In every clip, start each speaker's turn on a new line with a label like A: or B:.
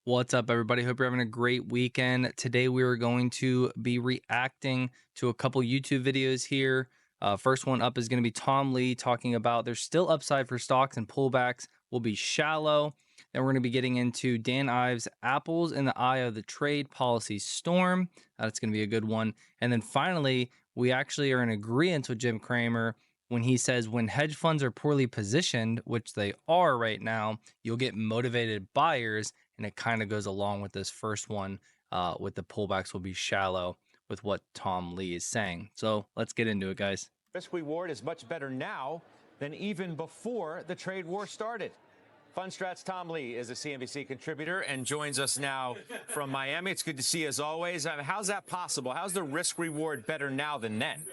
A: What's up, everybody? Hope you're having a great weekend. Today, we are going to be reacting to a couple YouTube videos here. First one up is going to be Tom Lee talking about there's still upside for stocks and pullbacks will be shallow. Then we're going to be getting into Dan Ives' Apples in the Eye of the Trade Policy Storm. That's going to be a good one. And then finally, we actually are in agreement with Jim Cramer when he says when hedge funds are poorly positioned, which they are right now, you'll get motivated buyers, and it kind of goes along with this first one with the pullbacks will be shallow with what Tom Lee is saying. So let's get into it, guys.
B: Risk reward is much better now than even before the trade war started. FundStrat's Tom Lee is a CNBC contributor and joins us now from Miami. It's good to see you as always. How's that possible? How's the risk reward better now than then?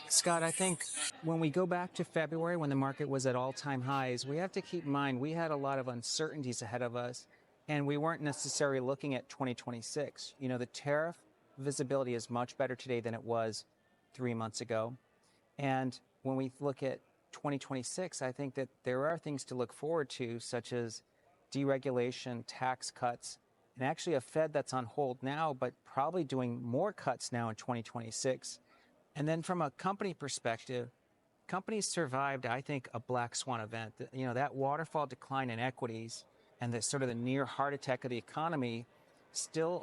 C: Scott, I think when we go back to February when the market was at all-time highs, we have to keep in mind we had a lot of uncertainties ahead of us, and we weren't necessarily looking at 2026. You know, the tariff visibility is much better today than it was 3 months ago. And when we look at 2026, I think that there are things to look forward to, such as deregulation, tax cuts, and actually a Fed that's on hold now, but probably doing more cuts now in 2026. And then from a company perspective, companies survived, I think, a black swan event. You know, that waterfall decline in equities and the sort of the near heart attack of the economy still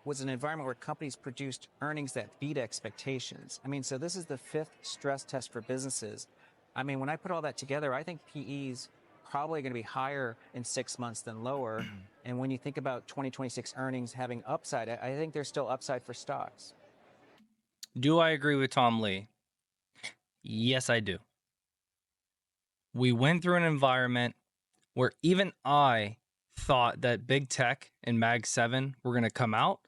C: was an environment where companies produced earnings that beat expectations. I mean, so this is the fifth stress test for businesses. I mean, when I put all that together, I think PE's probably going to be higher in 6 months than lower. And when you think about 2026 earnings having upside, I think there's still upside for stocks.
A: Do I agree with Tom Lee? Yes, I do. We went through an environment where even I thought that big tech and Mag 7 were going to come out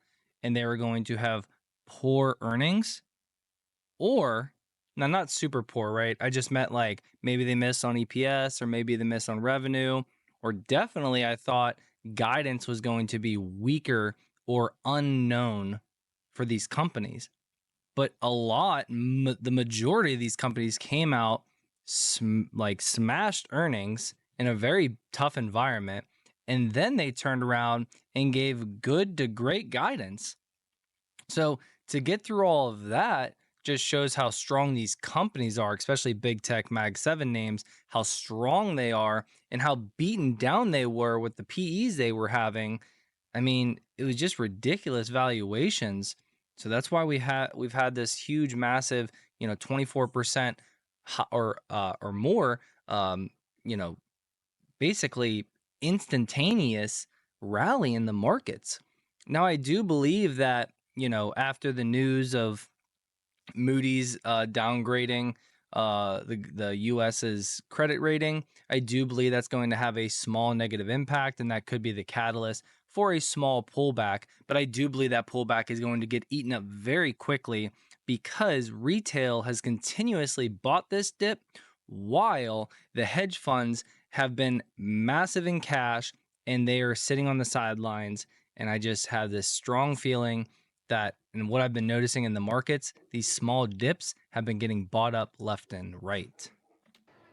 A: and they were going to have poor earnings, or now not super poor, right? I just meant like maybe they missed on EPS or maybe they missed on revenue, or definitely I thought guidance was going to be weaker or unknown for these companies. But the majority of these companies came out smashed earnings in a very tough environment. And then they turned around and gave good to great guidance. So to get through all of that just shows how strong these companies are, especially big tech Mag 7 names, how strong they are and how beaten down they were with the PEs they were having. I mean, it was just ridiculous valuations. So that's why we've had this huge, massive, 24% or more, basically instantaneous rally in the markets. Now, I do believe that, after the news of Moody's downgrading the US's credit rating, I do believe that's going to have a small negative impact, and that could be the catalyst for a small pullback. But I do believe that pullback is going to get eaten up very quickly because retail has continuously bought this dip while the hedge funds have been massive in cash and they are sitting on the sidelines. And I just have this strong feeling that, and what I've been noticing in the markets, these small dips have been getting bought up left and right.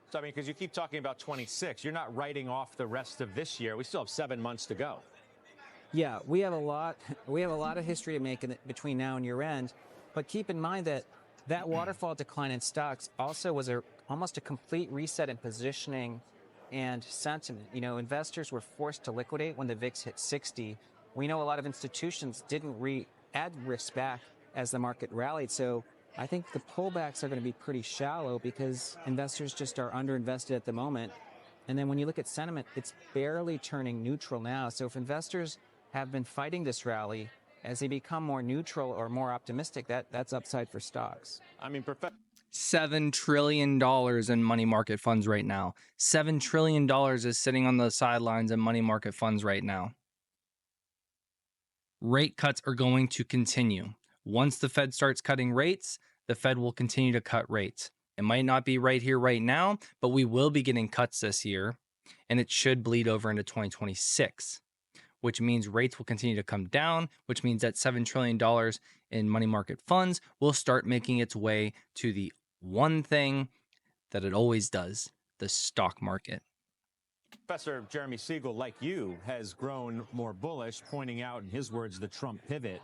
B: So, I mean, because you keep talking about 26, you're not writing off the rest of this year. We still have 7 months to go.
C: Yeah, we have a lot of history to make between now and year end. But keep in mind that waterfall decline in stocks also was almost a complete reset in positioning and sentiment. You know, investors were forced to liquidate when the VIX hit 60. We know a lot of institutions didn't add risk back as the market rallied. So I think the pullbacks are going to be pretty shallow because investors just are underinvested at the moment. And then when you look at sentiment, it's barely turning neutral now. So if investors have been fighting this rally, as they become more neutral or more optimistic, that's upside for stocks.
B: I mean,
A: $7 trillion in money market funds right now. $7 trillion is sitting on the sidelines in money market funds right now. Rate cuts are going to continue. Once the Fed starts cutting rates, the Fed will continue to cut rates. It might not be right here, right now, but we will be getting cuts this year, and it should bleed over into 2026, which means rates will continue to come down, which means that $7 trillion in money market funds will start making its way to the one thing that it always does, the stock market.
B: Professor Jeremy Siegel, like you, has grown more bullish, pointing out, in his words, the Trump pivot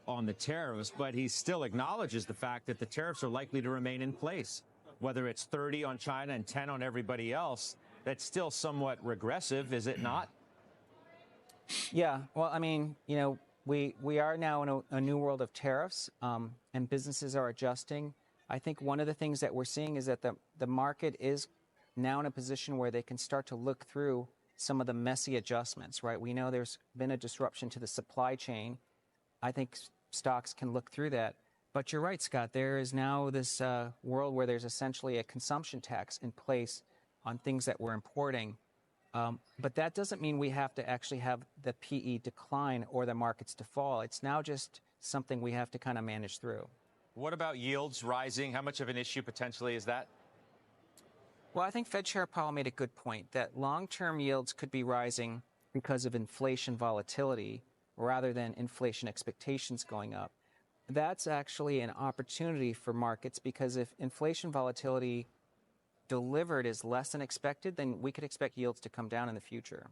B: on the tariffs, but he still acknowledges the fact that the tariffs are likely to remain in place. Whether it's 30 on China and 10 on everybody else, that's still somewhat regressive, is it not?
C: Yeah, well, I mean, you know, we are now in a new world of tariffs, and businesses are adjusting. I think one of the things that we're seeing is that the market is now in a position where they can start to look through some of the messy adjustments, right? We know there's been a disruption to the supply chain. I think stocks can look through that. But you're right, Scott. There is now this world where there's essentially a consumption tax in place on things that we're importing. But that doesn't mean we have to actually have the PE decline or the markets to fall. It's now just something we have to kind of manage through.
B: What about yields rising? How much of an issue potentially is that?
C: Well, I think Fed Chair Powell made a good point that long-term yields could be rising because of inflation volatility rather than inflation expectations going up. That's actually an opportunity for markets because if inflation volatility delivered is less than expected, then we could expect yields to come down in the future.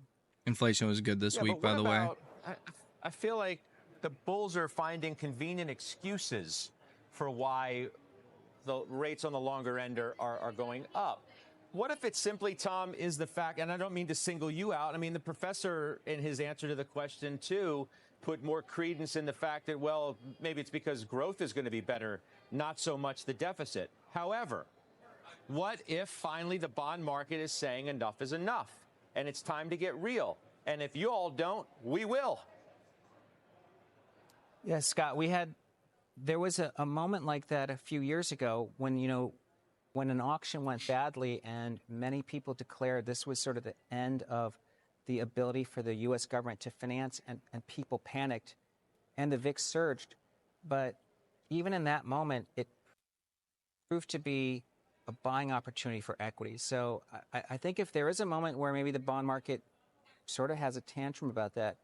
A: Inflation was good this week, by the way.
B: I feel like the bulls are finding convenient excuses for why the rates on the longer end are going up. What if it simply, Tom, is the fact, and I don't mean to single you out, I mean, the professor in his answer to the question, too, put more credence in the fact that, well, maybe it's because growth is going to be better, not so much the deficit. However, what if finally the bond market is saying enough is enough and it's time to get real? And if you all don't, we will.
C: Yeah, Scott, there was a moment like that a few years ago when, you know, when an auction went badly and many people declared this was sort of the end of the ability for the U.S. government to finance, and people panicked and the VIX surged. But even in that moment, it proved to be a buying opportunity for equities. So I think if there is a moment where maybe the bond market sort of has a tantrum about that,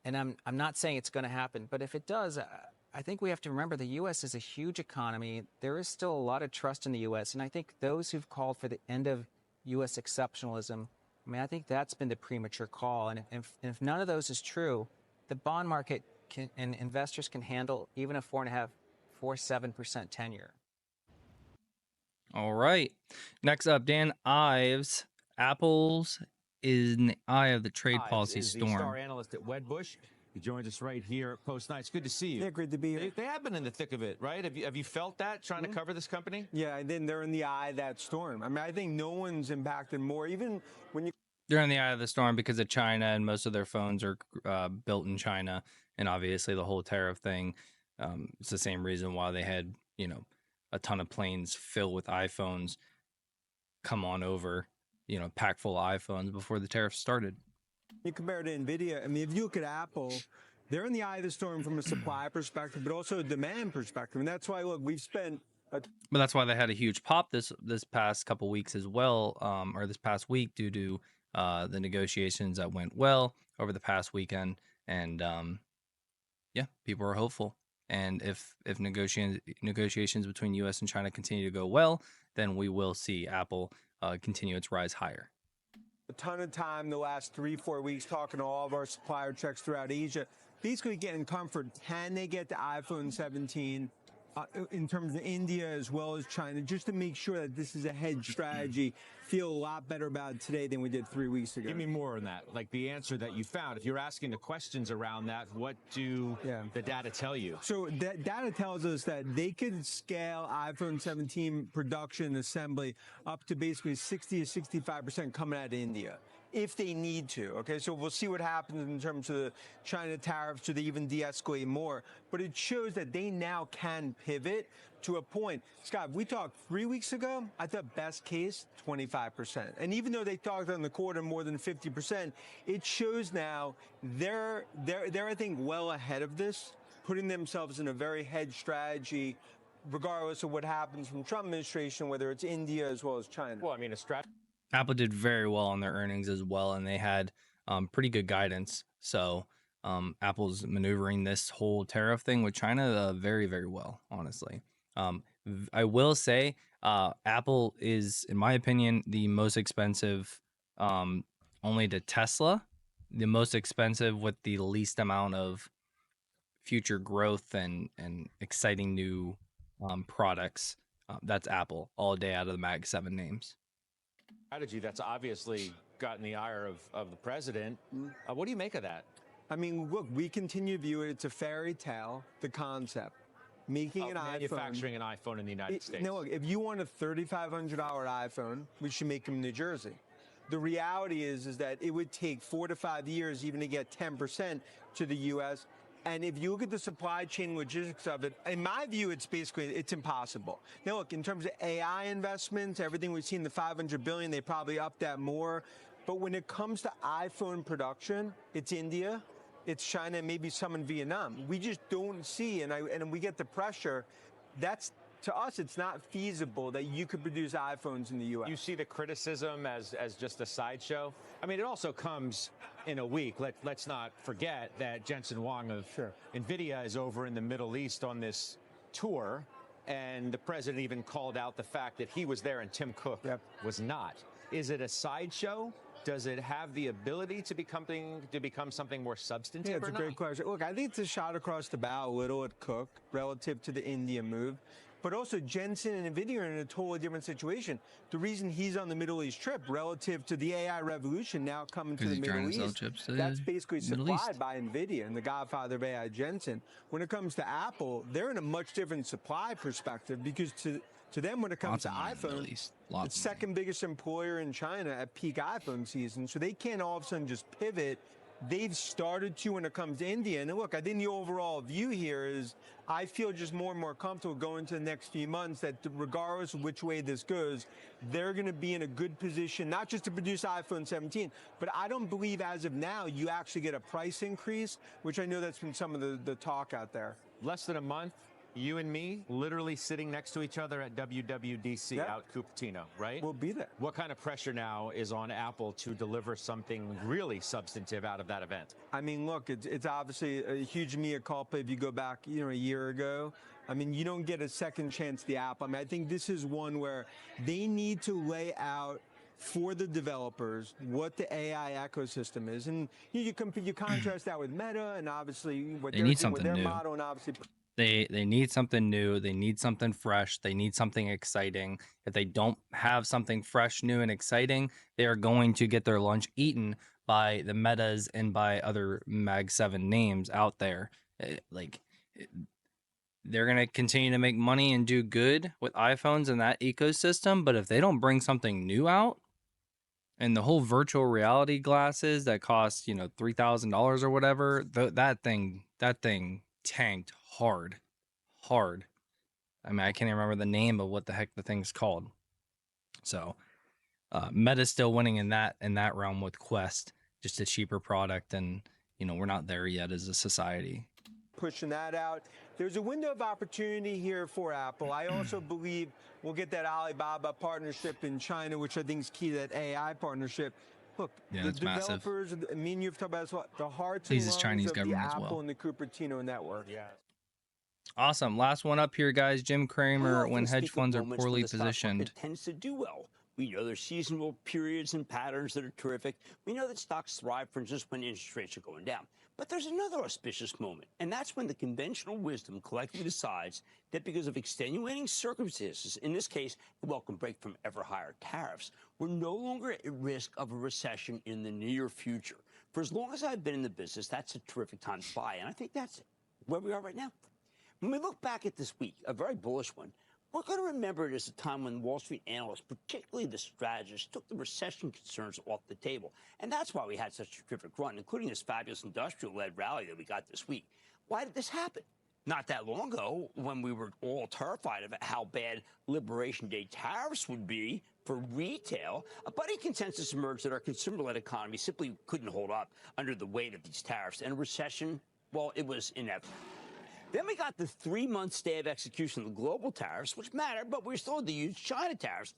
C: and I'm not saying it's going to happen, but if it does, I think we have to remember the U.S. is a huge economy. There is still a lot of trust in the U.S., and I think those who've called for the end of U.S. exceptionalism, I mean, I think that's been the premature call. And if none of those is true, the bond market and investors can handle even a 4.5%, 4.7% 10-year.
A: All right. Next up, Dan Ives. Apple's is in the eye of the trade
B: Ives
A: policy
B: is the
A: storm.
B: star analyst at Wedbush. He joins us right here at Post Night. It's good to see you.
D: Yeah, great to be here.
B: They have been in the thick of it, right? Have you felt that trying to cover this company?
D: Yeah, and then they're in the eye of that storm. I mean, I think no one's impacted more, even when you.
A: They're in the eye of the storm because of China, and most of their phones are built in China. And obviously the whole tariff thing, it's the same reason why they had, you know, a ton of planes filled with iPhones come on over, you know, packed full of iPhones before the tariffs started.
D: You compare to NVIDIA, I mean, if you look at Apple, they're in the eye of the storm from a supply perspective, but also a demand perspective. And that's why, look, we've spent.
A: But that's why they had a huge pop this past couple weeks as well, or this past week, due to the negotiations that went well over the past weekend. And yeah, people are hopeful. And if negotiations between U.S. and China continue to go well, then we will see Apple continue its rise higher.
D: A ton of time the last 3-4 weeks talking to all of our supplier checks throughout Asia, basically getting comfort. Can they get the iPhone 17 in terms of India as well as China, just to make sure that this is a hedge strategy? Feel a lot better about it today than we did 3 weeks ago.
B: Give me more on that, like the answer that you found. If you're asking the questions around that, what do the data tell you?
D: So that data tells us that they could scale iPhone 17 production and assembly up to basically 60 to 65% coming out of India, if they need to. Okay, so we'll see what happens in terms of the China tariffs. Do they even de-escalate more? But it shows that they now can pivot to a point. Scott, we talked 3 weeks ago. I thought best case 25%, and even though they talked on the quarter more than 50%, it shows now they're I think well ahead of this, putting themselves in a very hedged strategy, regardless of what happens from Trump administration, whether it's India as well as China.
B: Well, I mean, a strategy.
A: Apple did very well on their earnings as well, and they had pretty good guidance. So Apple's maneuvering this whole tariff thing with China very, very well, honestly. I will say Apple is, in my opinion, the most expensive only to Tesla, the most expensive with the least amount of future growth and exciting new products. That's Apple all day out of the Mag 7 names.
B: Strategy that's obviously gotten the ire of the president. What do you make of that?
D: I mean, look, we continue to view it. It's a fairy tale, the concept. Making an
B: Manufacturing an iPhone in the United States.
D: No, look, if you want a $3,500 iPhone, we should make them in New Jersey. The reality is that it would take 4 to 5 years even to get 10% to the U.S. And if you look at the supply chain logistics of it, in my view, it's impossible. Now, look, in terms of AI investments, everything we've seen, the $500 billion, they probably upped that more. But when it comes to iPhone production, it's India, it's China, and maybe some in Vietnam. We just don't see, and we get the pressure. That's, to us, it's not feasible that you could produce iPhones in the U.S.
B: You see the criticism as just a sideshow? I mean, it also comes in a week. Let's not forget that Jensen Huang of NVIDIA is over in the Middle East on this tour, and the president even called out the fact that he was there and Tim Cook was not. Is it a sideshow? Does it have the ability to become something more substantive?
D: Yeah, it's a great question. Look, I think it's a shot across the bow a little at Cook relative to the India move. But also, Jensen and NVIDIA are in a totally different situation. The reason he's on the Middle East trip relative to the AI revolution now coming to the Middle East, that's basically supplied by NVIDIA and the godfather of AI, Jensen. When it comes to Apple, they're in a much different supply perspective because to them, when it comes to iPhone, it's second biggest employer in China at peak iPhone season. So they can't all of a sudden just pivot. They've started to when it comes to India. And look, I think the overall view here is I feel just more and more comfortable going to the next few months that regardless of which way this goes, they're going to be in a good position, not just to produce iPhone 17, but I don't believe as of now you actually get a price increase, which I know that's been some of the talk out there.
B: Less than a month. You and me literally sitting next to each other at WWDC out Cupertino, right?
D: We'll be there.
B: What kind of pressure now is on Apple to deliver something really substantive out of that event?
D: I mean, look, it's obviously a huge mea culpa if you go back, a year ago. I mean, you don't get a second chance to Apple. I mean, I think this is one where they need to lay out for the developers what the AI ecosystem is. And you contrast that with Meta and obviously what
A: they need
D: doing with
A: something
D: their
A: new.
D: model and obviously...
A: They need something new. They need something fresh. They need something exciting. If they don't have something fresh, new, and exciting, they are going to get their lunch eaten by the Metas and by other Mag 7 names out there. They're going to continue to make money and do good with iPhones and that ecosystem. But if they don't bring something new out, and the whole virtual reality glasses that cost, $3,000 or whatever, that thing tanked hard. I mean, I can't even remember the name of what the heck the thing's called. So Meta's still winning in that realm with Quest, just a cheaper product, and we're not there yet as a society.
D: Pushing that out. There's a window of opportunity here for Apple. I also believe we'll get that Alibaba partnership in China, which I think is key to that AI partnership. Look, the developers, massive. I mean, you've talked about the hearts and lungs of the Apple and the Cupertino network.
B: Yeah.
A: Awesome. Last one up here, guys. Jim Cramer, when hedge funds are poorly positioned.
E: It tends to do well. We know there's seasonal periods and patterns that are terrific. We know that stocks thrive, for instance, when interest rates are going down. But there's another auspicious moment, and that's when the conventional wisdom collectively decides that because of extenuating circumstances, in this case, a welcome break from ever higher tariffs, we're no longer at risk of a recession in the near future. For as long as I've been in the business, that's a terrific time to buy, and I think that's where we are right now. When we look back at this week, a very bullish one, we're going to remember it as a time when Wall Street analysts, particularly the strategists, took the recession concerns off the table. And that's why we had such a terrific run, including this fabulous industrial-led rally that we got this week. Why did this happen? Not that long ago, when we were all terrified of how bad Liberation Day tariffs would be for retail, a buddy consensus emerged that our consumer-led economy simply couldn't hold up under the weight of these tariffs. And a recession, well, it was inevitable. Then we got the 3-month stay of execution of the global tariffs, which mattered, but we still had the huge China tariffs.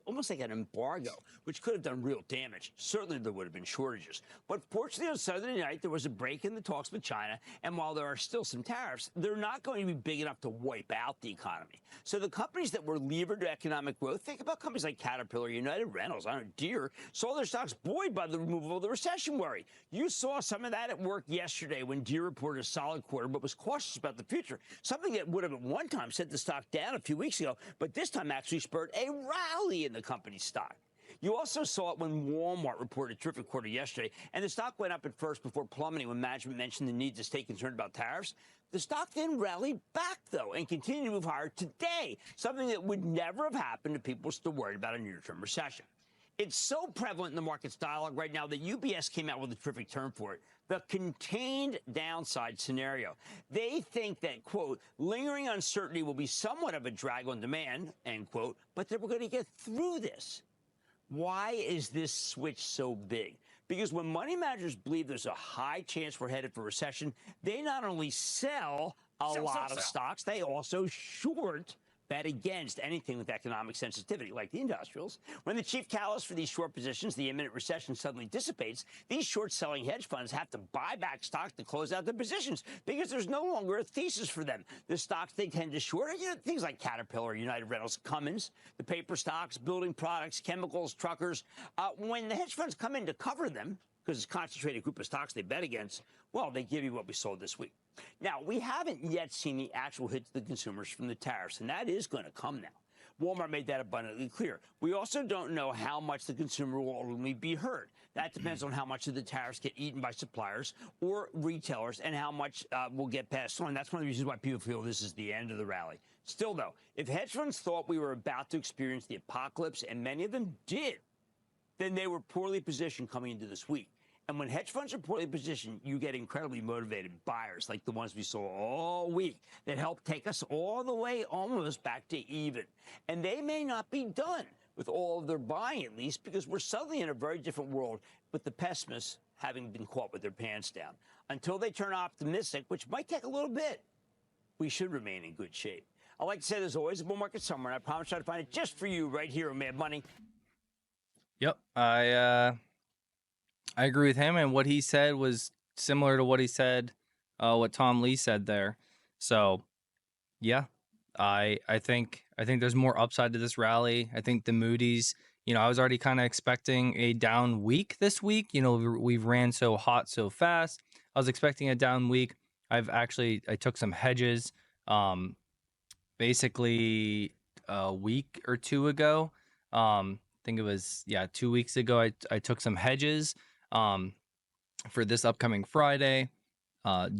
E: almost like an embargo, which could have done real damage. Certainly there would have been shortages. But fortunately on Saturday night, there was a break in the talks with China, and while there are still some tariffs, they're not going to be big enough to wipe out the economy. So the companies that were levered to economic growth, think about companies like Caterpillar, United Rentals, I don't know, Deere, saw their stocks buoyed by the removal of the recession worry. You saw some of that at work yesterday when Deere reported a solid quarter, but was cautious about the future, something that would have at one time sent the stock down a few weeks ago, but this time actually spurred a rally in the company's stock. You also saw it when Walmart reported a terrific quarter yesterday, and the stock went up at first before plummeting when management mentioned the need to stay concerned about tariffs. The stock then rallied back, though, and continued to move higher today, something that would never have happened if people were still worried about a near-term recession. It's so prevalent in the market's dialogue right now that UBS came out with a terrific term for it, the contained downside scenario. They think that, quote, lingering uncertainty will be somewhat of a drag on demand, end quote, but that we're going to get through this. Why is this switch so big? Because when money managers believe there's a high chance we're headed for recession, they not only sell a lot of stocks, they also short bet against anything with economic sensitivity, like the industrials. When the chief catalyst for these short positions, the imminent recession, suddenly dissipates, these short-selling hedge funds have to buy back stock to close out their positions because there's no longer a thesis for them. The stocks they tend to short are things like Caterpillar, United Rentals, Cummins, the paper stocks, building products, chemicals, truckers. When the hedge funds come in to cover them, because it's a concentrated group of stocks they bet against, well, they give you what we sold this week. Now, we haven't yet seen the actual hit to the consumers from the tariffs, and that is going to come now. Walmart made that abundantly clear. We also don't know how much the consumer will ultimately be hurt. That depends on how much of the tariffs get eaten by suppliers or retailers and how much will get passed on. That's one of the reasons why people feel this is the end of the rally. Still, though, if hedge funds thought we were about to experience the apocalypse, and many of them did, then they were poorly positioned coming into this week. And when hedge funds are poorly positioned, you get incredibly motivated buyers like the ones we saw all week that helped take us all the way almost back to even. And they may not be done with all of their buying, at least, because we're suddenly in a very different world with the pessimists having been caught with their pants down. Until they turn optimistic, which might take a little bit, we should remain in good shape. I like to say there's always a bull market somewhere, and I promise I'll find it just for you right here on Mad Money.
A: Yep, I agree with him, and what he said was similar to what he said, what Tom Lee said there. So, yeah, I think there's more upside to this rally. I think the Moody's, I was already kind of expecting a down week this week. We've ran so hot so fast. I was expecting a down week. I took some hedges, basically a week or two ago. I think it was 2 weeks ago. I took some hedges for this upcoming Friday,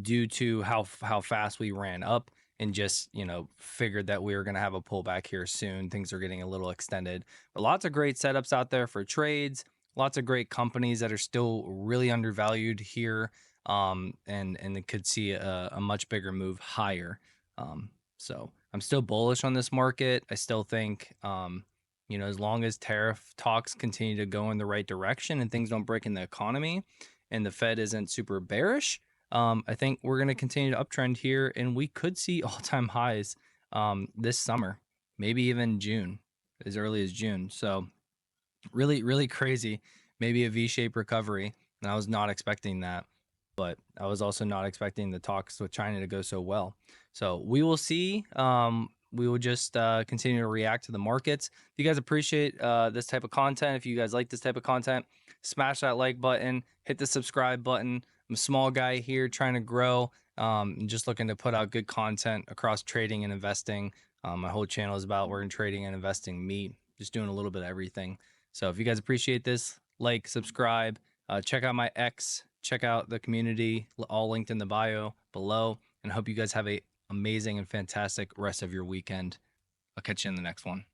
A: due to how fast we ran up, and just figured that we were going to have a pullback here soon. Things are getting a little extended, but lots of great setups out there for trades. Lots of great companies that are still really undervalued here, and it could see a much bigger move higher. So I'm still bullish on this market. I still think as long as tariff talks continue to go in the right direction and things don't break in the economy and the Fed isn't super bearish, I think we're going to continue to uptrend here, and we could see all-time highs this summer, maybe even June, as early as June. So really, really crazy. Maybe a V-shaped recovery, and I was not expecting that. But I was also not expecting the talks with China to go so well. So we will see. We will just continue to react to the markets. If you guys appreciate this type of content, if you guys like this type of content, smash that like button, hit the subscribe button. I'm a small guy here trying to grow, and just looking to put out good content across trading and investing. My whole channel is about working, trading, and investing meat, just doing a little bit of everything. So if you guys appreciate this, like, subscribe, check out my X, check out the community, all linked in the bio below, and hope you guys have a amazing and fantastic rest of your weekend. I'll catch you in the next one.